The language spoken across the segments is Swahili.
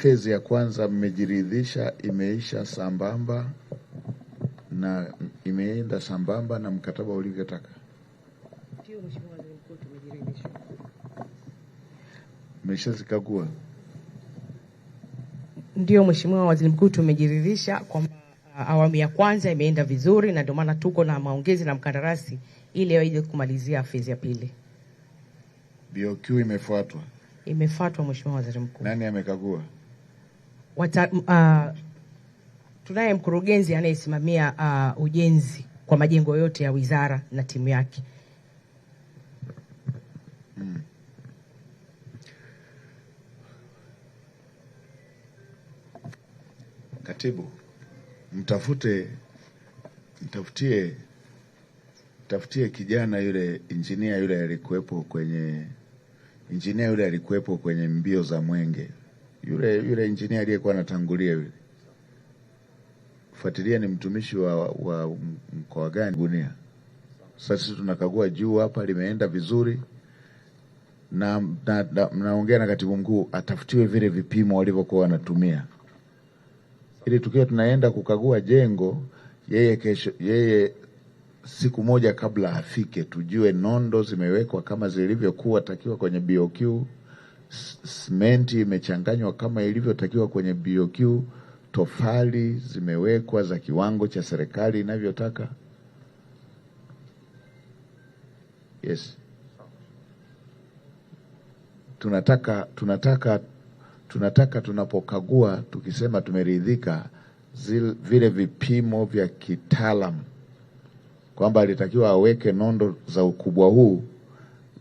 phase ya kwanza mmejiridhisha imeisha sambamba na imeenda sambamba na mkataba ulivyotaka? Ndio Mheshimiwa Waziri Mkuu, tumejiridhisha. Mmeshazikagua? Ndio Mheshimiwa Waziri Mkuu, tumejiridhisha kwamba awamu ya kwanza imeenda vizuri, na ndio maana tuko na maongezi na mkandarasi ili waje kumalizia phase ya pili. BOQ imefuatwa? Imefuatwa Mheshimiwa Waziri Mkuu. Nani amekagua? Tunaye mkurugenzi anayesimamia ujenzi kwa majengo yote ya wizara na timu yake. Katibu, mtafutie kijana yule injinia yule alikuwepo kwenye mbio za Mwenge. Yule injinia aliyekuwa anatangulia yule. Fuatilia ni mtumishi wa mkoa gani Gunia. Sasa sisi tunakagua juu hapa limeenda vizuri, na mnaongea na katibu mkuu atafutiwe vile vipimo walivyokuwa wanatumia, ili tukiwa tunaenda kukagua jengo yeye siku moja kabla afike tujue nondo zimewekwa kama zilivyokuwa takiwa kwenye BOQ, simenti imechanganywa kama ilivyotakiwa kwenye BOQ, tofali zimewekwa za kiwango cha serikali inavyotaka. Yes. Tunataka tunapokagua tukisema tumeridhika vile vipimo vya kitaalamu kwamba alitakiwa aweke nondo za ukubwa huu.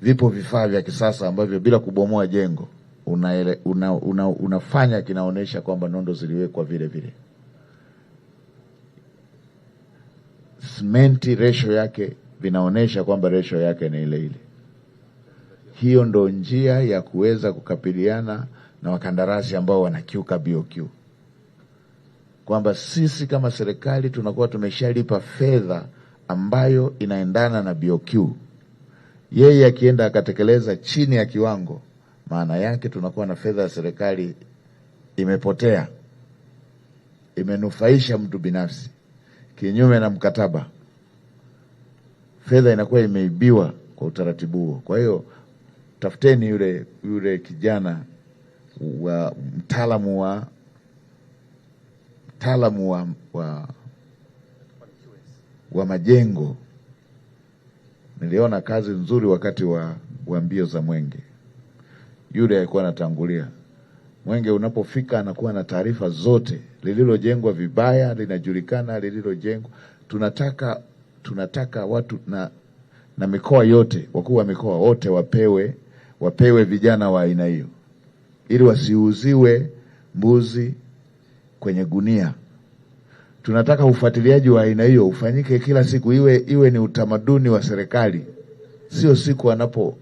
Vipo vifaa vya kisasa ambavyo bila kubomoa jengo unafanya kinaonesha kwamba nondo ziliwekwa vile vile. Simenti ratio yake vinaonesha kwamba ratio yake ni ile ile. Hiyo ndo njia ya kuweza kukabiliana na wakandarasi ambao wanakiuka BOQ. Kwamba sisi kama serikali tunakuwa tumeshalipa fedha ambayo inaendana na BOQ. Yeye akienda akatekeleza chini ya kiwango, maana yake tunakuwa na fedha ya serikali imepotea, imenufaisha mtu binafsi kinyume na mkataba. Fedha inakuwa imeibiwa kwa utaratibu huo. Kwa hiyo tafuteni yule kijana wa mtaalamu wa majengo. Niliona kazi nzuri wakati wa mbio za Mwenge. Yule alikuwa anatangulia. Mwenge unapofika anakuwa na taarifa zote, lililojengwa vibaya linajulikana, lililojengwa. Tunataka watu na mikoa yote, wakuu wa mikoa wote wapewe vijana wa aina hiyo, ili wasiuziwe mbuzi kwenye gunia. Tunataka ufuatiliaji wa aina hiyo ufanyike kila siku, iwe ni utamaduni wa serikali,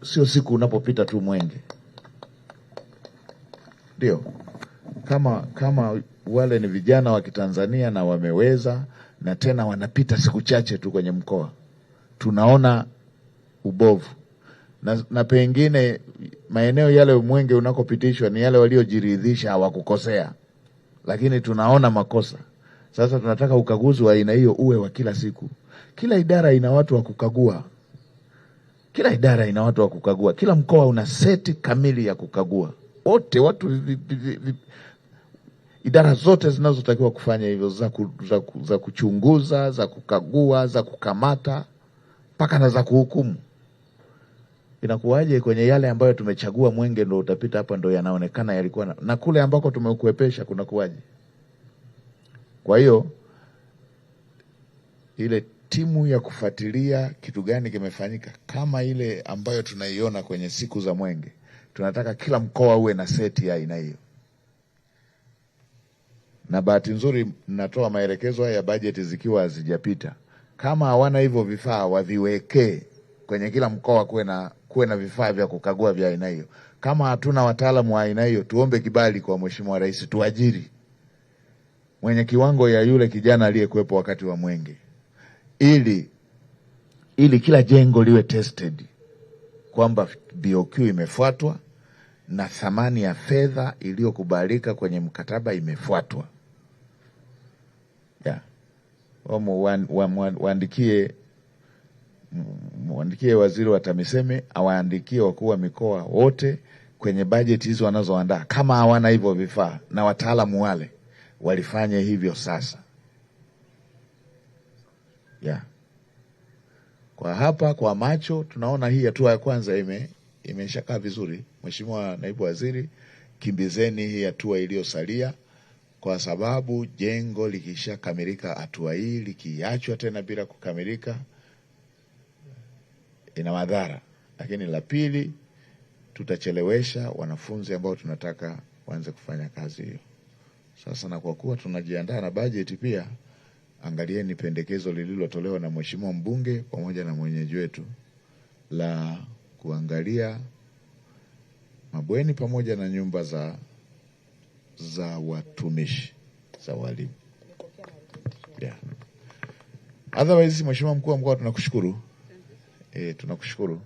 sio siku unapopita tu Mwenge. Ndio. Kama wale ni vijana wa Kitanzania na wameweza, na tena wanapita siku chache tu kwenye mkoa, tunaona ubovu. Na pengine maeneo yale Mwenge unakopitishwa ni yale waliojiridhisha hawakukosea, lakini tunaona makosa. Sasa tunataka ukaguzi wa aina hiyo uwe wa kila siku. Kila idara ina watu wa kukagua. Kila mkoa una seti kamili ya kukagua. Idara zote zinazotakiwa kufanya hivyo, za kuchunguza, za kukagua, za kukamata, mpaka na za kuhukumu. Inakuwaje kwenye yale ambayo tumechagua Mwenge ndo utapita hapa ndo yanaonekana yalikuwa na kule ambako tumekuepesha kuna kuwaje? Kwa hiyo ile timu ya kufuatilia kitu gani kimefanyika kama ile ambayo tunaiona kwenye siku za Mwenge, tunataka kila mkoa uwe na seti ya aina hiyo. Na bahati nzuri natoa maelekezo haya ya bajeti zikiwa hazijapita. Kama hawana hivyo vifaa waviwekee kwenye kila mkoa, kuwe na vifaa vya kukagua vya aina hiyo. Kama hatuna wataalamu wa aina hiyo, tuombe kibali kwa Mheshimiwa Rais tuajiri mwenye kiwango ya yule kijana aliyekuwepo wakati wa Mwenge, ili kila jengo liwe tested kwamba BOQ imefuatwa, na thamani ya fedha iliyokubalika kwenye mkataba imefuatwa. Waandikie waziri wa TAMISEMI, awaandikie wakuu wa mikoa wote kwenye bajeti hizo wanazoandaa, kama hawana hivyo vifaa, na wataalamu wale walifanye hivyo sasa. Kwa hapa kwa macho tunaona hii hatua ya kwanza imeshakaa vizuri. Mheshimiwa Naibu Waziri, kimbizeni hii hatua iliyosalia, kwa sababu jengo likishakamilika, hatua hii likiachwa tena bila kukamilika ina madhara. Lakini la pili, tutachelewesha wanafunzi ambao tunataka waanze kufanya kazi hiyo. Sasa na kwa kuwa tunajiandaa na bajeti pia, angalieni pendekezo lililotolewa na Mheshimiwa mbunge pamoja na mwenyeji wetu la kuangalia mabweni pamoja na nyumba za watumishi za walimu. Otherwise, Mheshimiwa Mkuu wa Mkoa, tunakushukuru. Tunakushukuru.